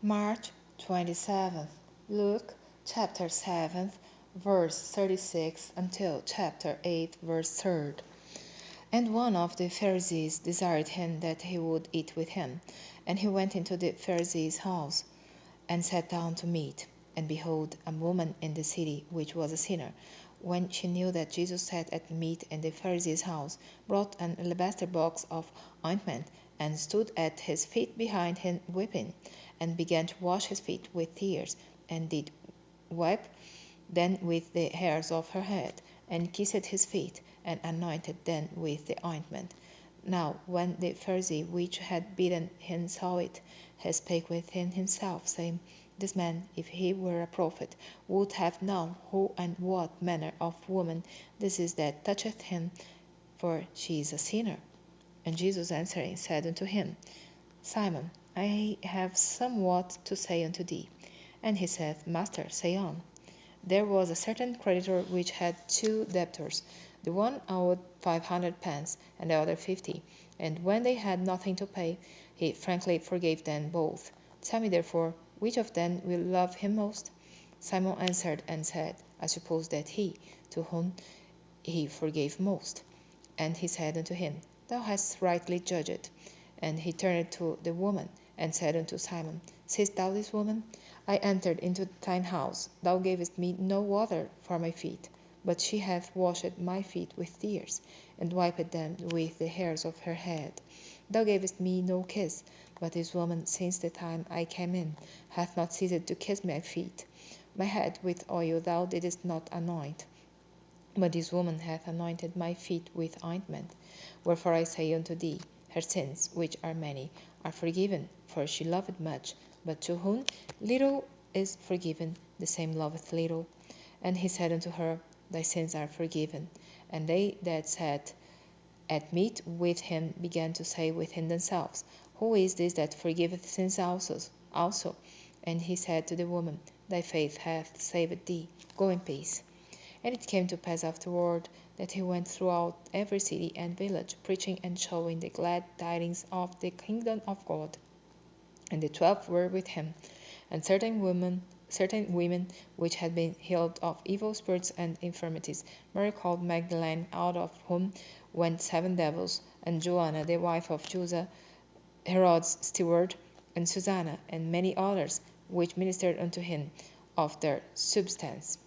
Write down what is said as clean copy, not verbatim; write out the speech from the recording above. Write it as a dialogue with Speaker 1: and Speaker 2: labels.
Speaker 1: March 27th, Luke chapter 7, verse 36 until chapter 8, verse 3. And one of the Pharisees desired him that he would eat with him. And he went into the Pharisee's house, and sat down to meat. And behold, a woman in the city, which was a sinner, when she knew that Jesus sat at meat in the Pharisee's house, brought an alabaster box of ointment, and stood at his feet behind him weeping, and began to wash his feet with tears, and did wipe them with the hairs of her head, and kissed his feet, and anointed them with the ointment. Now when the Pharisee which had bidden him saw it, he spake within himself, saying, This man, if he were a prophet, would have known who and what manner of woman this is that toucheth him, for she is a sinner. And Jesus answering said unto him, Simon, I have somewhat to say unto thee. And he said, Master, say on. There was a certain creditor which had two debtors. The one owed 500 pence, and the other 50. And when they had nothing to pay, he frankly forgave them both. Tell me therefore, which of them will love him most? Simon answered and said, I suppose that he, to whom he forgave most. And he said unto him, Thou hast rightly judged. And he turned to the woman, and said unto Simon, Seest thou this woman? I entered into thine house. Thou gavest me no water for my feet, but she hath washed my feet with tears, and wiped them with the hairs of her head. Thou gavest me no kiss, but this woman, since the time I came in, hath not ceased to kiss my feet. My head with oil thou didst not anoint, but this woman hath anointed my feet with ointment. Wherefore I say unto thee, her sins, which are many, are forgiven, for she loved much. But to whom little is forgiven, the same loveth little. And he said unto her, Thy sins are forgiven. And they that sat at meat with him began to say within themselves, Who is this that forgiveth sins also? And he said to the woman, Thy faith hath saved thee. Go in peace. And it came to pass afterward that he went throughout every city and village, preaching and showing the glad tidings of the kingdom of God. And the 12 were with him, and certain women which had been healed of evil spirits and infirmities, Mary called Magdalene, out of whom went 7 devils, and Joanna the wife of Chuza, Herod's steward, and Susanna, and many others, which ministered unto him of their substance.